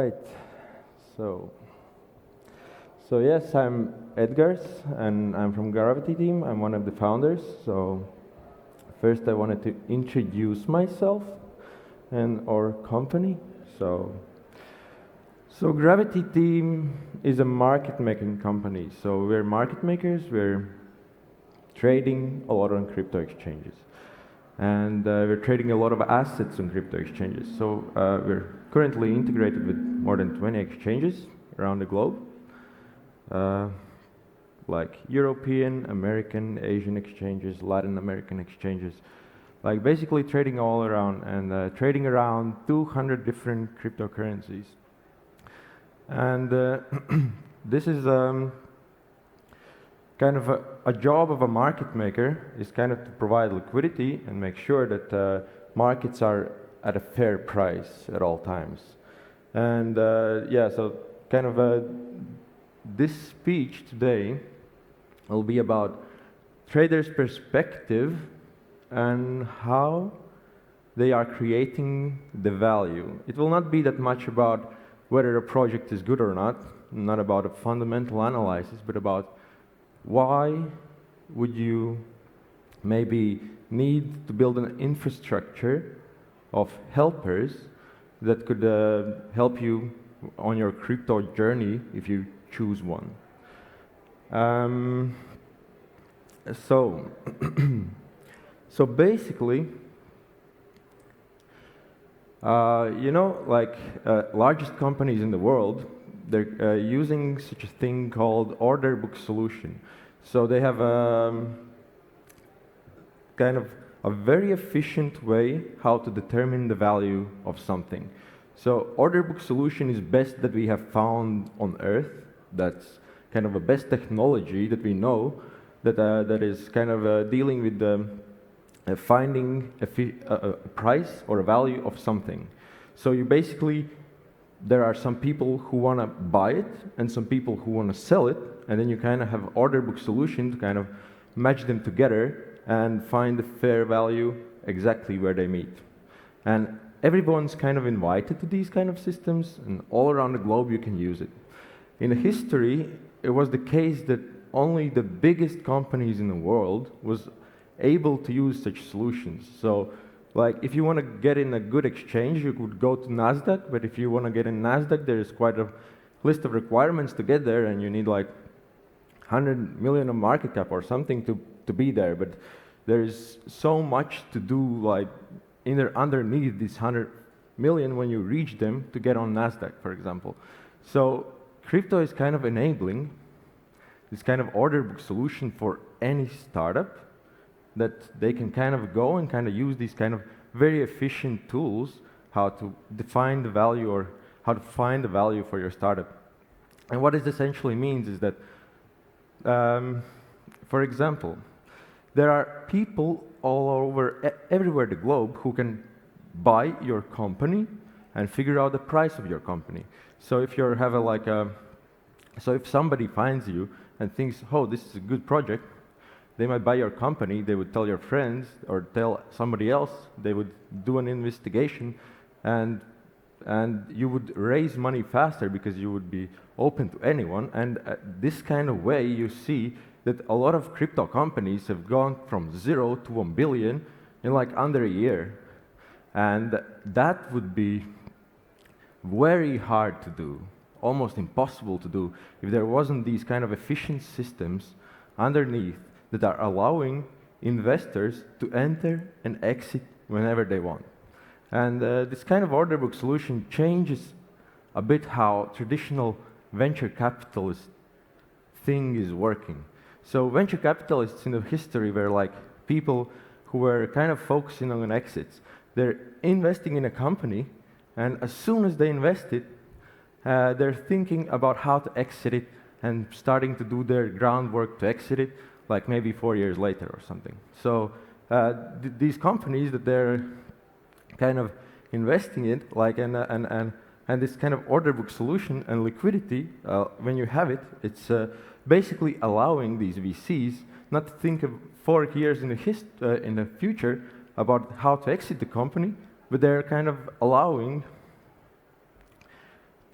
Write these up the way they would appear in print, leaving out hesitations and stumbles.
right. So, so yes, I'm Edgars, and I'm from Gravity team. I'm one of the founders. So, first I wanted to introduce myself and our company. So Gravity team is a market making company. So we're market makers. We're trading a lot on crypto exchanges. And we're trading a lot of assets on crypto exchanges. So we're currently integrated with more than 20 exchanges around the globe, like European, American, Asian exchanges, Latin American exchanges, like basically trading all around and trading around 200 different cryptocurrencies. And this is kind of a job of a market maker is kind of to provide liquidity and make sure that markets are at a fair price at all times. And yeah, so kind of this speech today will be about traders' perspective and how they are creating the value. It will not be that much about whether a project is good or not about a fundamental analysis, but about why would you maybe need to build an infrastructure of helpers that could help you on your crypto journey if you choose one. So, so basically, you know, like largest companies in the world, they're using such a thing called order book solution. So they have kind of a very efficient way how to determine the value of something. So order book solution is best that we have found on Earth. That's kind of a best technology that we know that that is kind of dealing with finding a price or a value of something. So you basically, there are some people who want to buy it and some people who want to sell it, and then you kind of have order book solution to kind of match them together and find the fair value exactly where they meet. And everyone's kind of invited to these kind of systems, and all around the globe you can use it. In the history, it was the case that only the biggest companies in the world was able to use such solutions. So like if you want to get in a good exchange, you could go to NASDAQ, but if you want to get in NASDAQ, there is quite a list of requirements to get there, and you need like 100 million of market cap or something to be there. But there is so much to do, like underneath these 100 million when you reach them to get on NASDAQ, for example. So crypto is kind of enabling this kind of order book solution for any startup, that they can kind of go and kind of use these kind of very efficient tools how to define the value or how to find the value for your startup. And what it essentially means is that, for example, there are people all over, everywhere the globe who can buy your company and figure out the price of your company. So if you have so if somebody finds you and thinks, oh, this is a good project, they might buy your company, they would tell your friends or tell somebody else, they would do an investigation, and you would raise money faster because you would be open to anyone. And this kind of way you see that a lot of crypto companies have gone from 0 to 1 billion in like under a year. And that would be very hard to do, almost impossible to do, if there wasn't these kind of efficient systems underneath that are allowing investors to enter and exit whenever they want. And this kind of order book solution changes a bit how traditional venture capitalist thing is working. So venture capitalists in the history were like people who were kind of focusing on exits. They're investing in a company, and as soon as they invest it, they're thinking about how to exit it and starting to do their groundwork to exit it, like maybe 4 years later or something. So these companies that they're kind of investing in, like and this kind of order book solution and liquidity, when you have it, it's basically allowing these VCs not to think of 4 years in the future about how to exit the company, but they're kind of allowing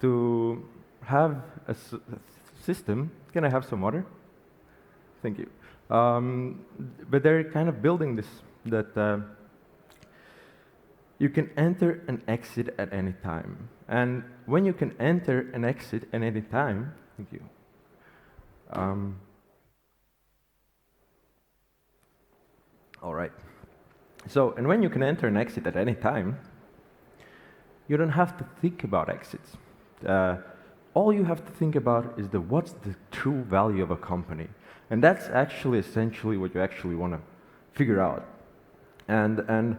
to have a system. Can I have some water? Thank you. But they're kind of building this, that you can enter and exit at any time. And when you can enter and exit at any time, thank you. All right. So, and when you can enter and exit at any time, you don't have to think about exits. All you have to think about is what's the true value of a company. And that's actually essentially what you actually want to figure out. And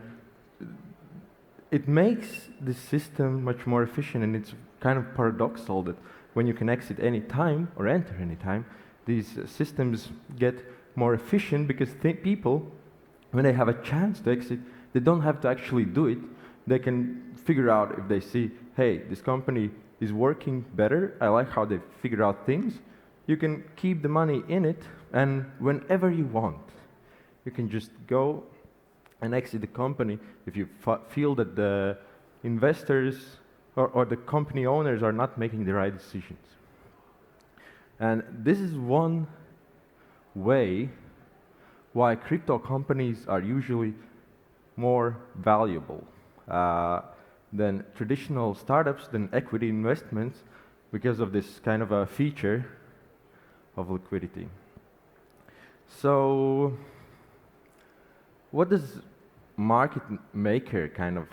it makes the system much more efficient, and it's kind of paradoxical that when you can exit any time or enter any time, these systems get more efficient because people, when they have a chance to exit, they don't have to actually do it. They can figure out if they see, hey, this company is working better, I like how they figure out things. You can keep the money in it, and whenever you want, you can just go and exit the company if you feel that the investors or the company owners are not making the right decisions. And this is one way why crypto companies are usually more valuable than traditional startups, than equity investments, because of this kind of a feature of liquidity. So what does market maker kind of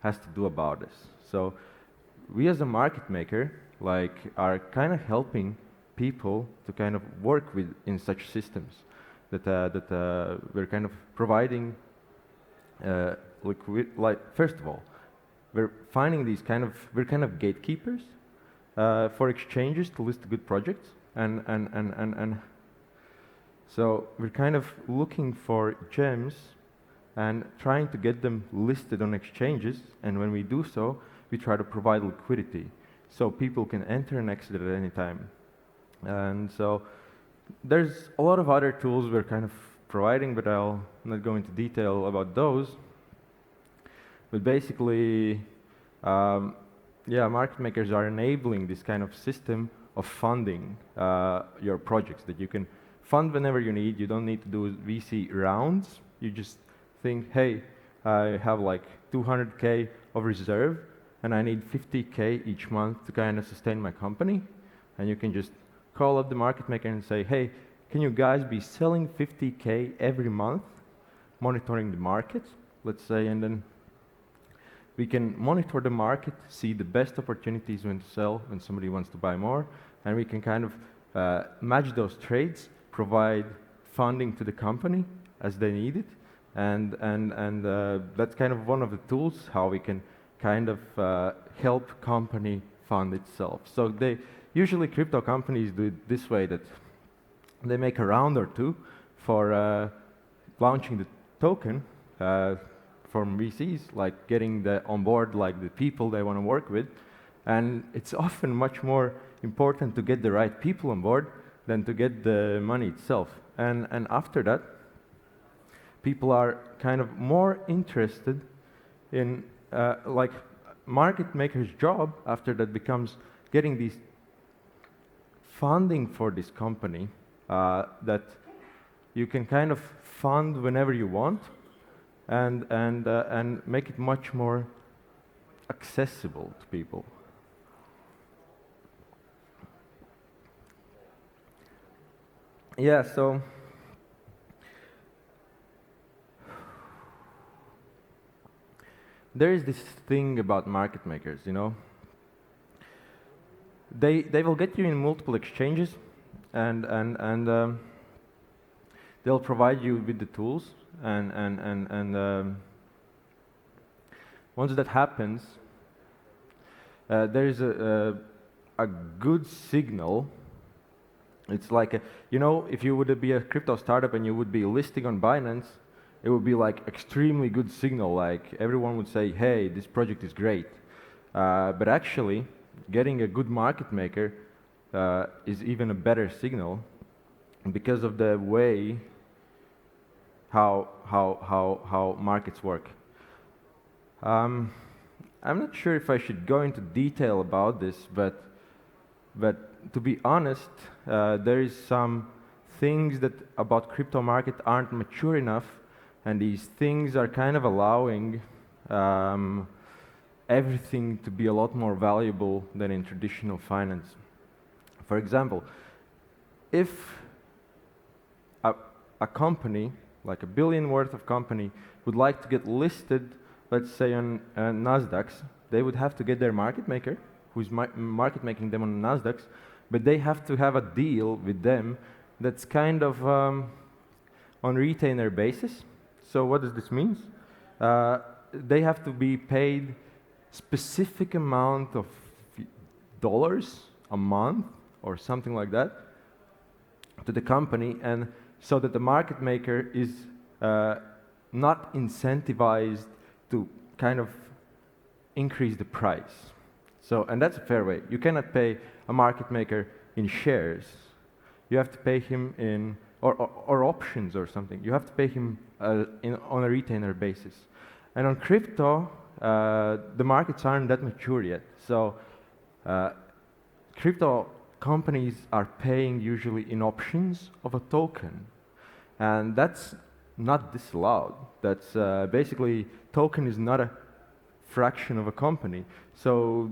has to do about this? So we as a market maker are kind of helping people to kind of work with in such systems that we're kind of providing first of all, we're finding we're kind of gatekeepers for exchanges to list good projects, and so we're kind of looking for gems and trying to get them listed on exchanges, and when we do so, we try to provide liquidity so people can enter and exit at any time. And so there's a lot of other tools we're kind of providing, but I'll not go into detail about those. But basically, market makers are enabling this kind of system of funding your projects, that you can fund whenever you need. You don't need to do VC rounds. You just think, hey, I have like 200K of reserve, and I need 50K each month to kind of sustain my company. And you can just call up the market maker and say, hey, can you guys be selling 50K every month, monitoring the market, let's say, and then we can monitor the market, see the best opportunities when to sell, when somebody wants to buy more, and we can kind of match those trades, provide funding to the company as they need it, and that's kind of one of the tools how we can kind of help company fund itself. So usually crypto companies do it this way, that they make a round or two for launching the token from VCs, like getting on board like the people they want to work with, and it's often much more important to get the right people on board than to get the money itself. And after that, people are kind of more interested in like market maker's job after that becomes getting these funding for this company that you can kind of fund whenever you want, and make it much more accessible to people. Yeah, so there is this thing about market makers, you know. They will get you in multiple exchanges, and they'll provide you with the tools, and once that happens, there is a good signal. It's like if you would be a crypto startup and you would be listing on Binance, it would be like extremely good signal. Like everyone would say, hey, this project is great. But actually, getting a good market maker is even a better signal, because of the way how markets work. I'm not sure if I should go into detail about this, but to be honest, there is some things that about crypto market aren't mature enough, and these things are kind of allowing everything to be a lot more valuable than in traditional finance. For example, if a company, like $1 billion worth of company, would like to get listed, let's say on Nasdaq, they would have to get their market maker, who's market making them on Nasdaq, but they have to have a deal with them that's kind of on retainer basis. So what does this mean? They have to be paid specific amount of dollars a month or something like that to the company, and so that the market maker is not incentivized to kind of increase the price. So, and that's a fair way. You cannot pay a market maker in shares. You have to pay him in, or options or something. You have to pay him on a retainer basis. And on crypto, the markets aren't that mature yet. So crypto companies are paying usually in options of a token. And that's not disallowed. That's basically, token is not a fraction of a company. So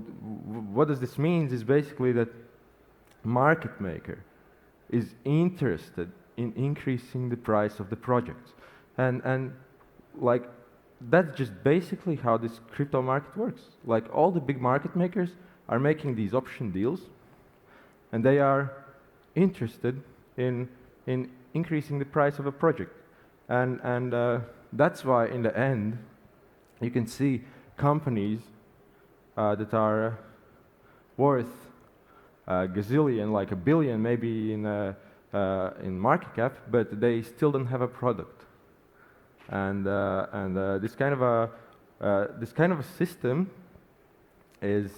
what does this mean is basically that market maker is interested in increasing the price of the projects. And like, that's just basically how this crypto market works. Like, all the big market makers are making these option deals, and they are interested in increasing the price of a project. And that's why in the end, you can see companies that are worth a gazillion, like $1 billion maybe in market cap, but they still don't have a product. And this kind of a system is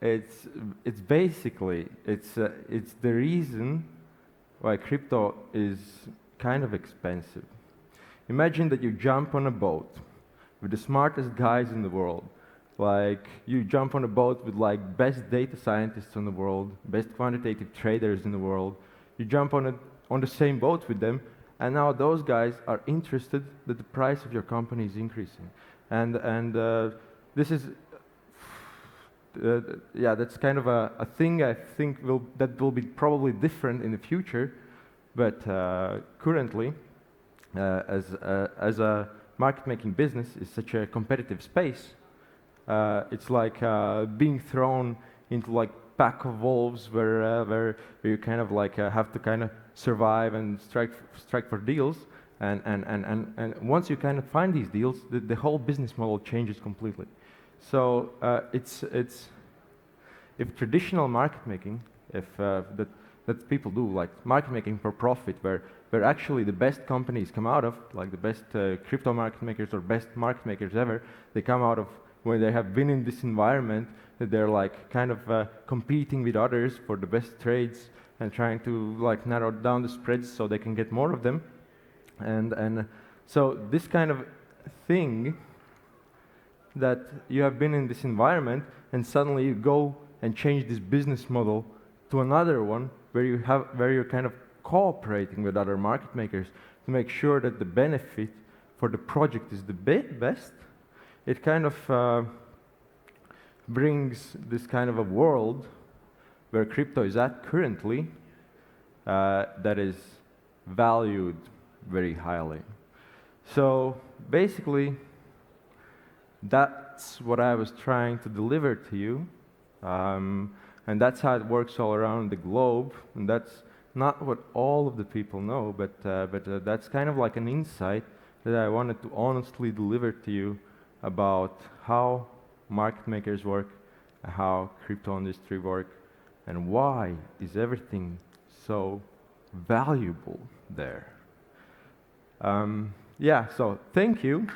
it's basically it's the reason why crypto is kind of expensive. Imagine that you jump on a boat with the smartest guys in the world. Like, you jump on a boat with like best data scientists in the world, best quantitative traders in the world. You jump on the same boat with them, and now those guys are interested that the price of your company is increasing. And this is yeah, that's kind of a thing I think that will be probably different in the future, but currently, as a market-making business is such a competitive space, it's like being thrown into like pack of wolves where you kind of like have to kind of survive and strike for deals, and once you kind of find these deals, the whole business model changes completely. So it's if traditional market making, if that people do, like market making for profit, where actually the best companies come out of, like the best crypto market makers or best market makers ever, they come out of when they have been in this environment that they're like kind of competing with others for the best trades and trying to like narrow down the spreads so they can get more of them, and so this kind of thing, that you have been in this environment and suddenly you go and change this business model to another one where you're kind of cooperating with other market makers to make sure that the benefit for the project is the best. It kind of brings this kind of a world where crypto is at currently that is valued very highly. So basically, that's what I was trying to deliver to you, and that's how it works all around the globe. And that's not what all of the people know, but that's kind of like an insight that I wanted to honestly deliver to you about how market makers work, how crypto industry work, and why is everything so valuable there. Yeah, so thank you.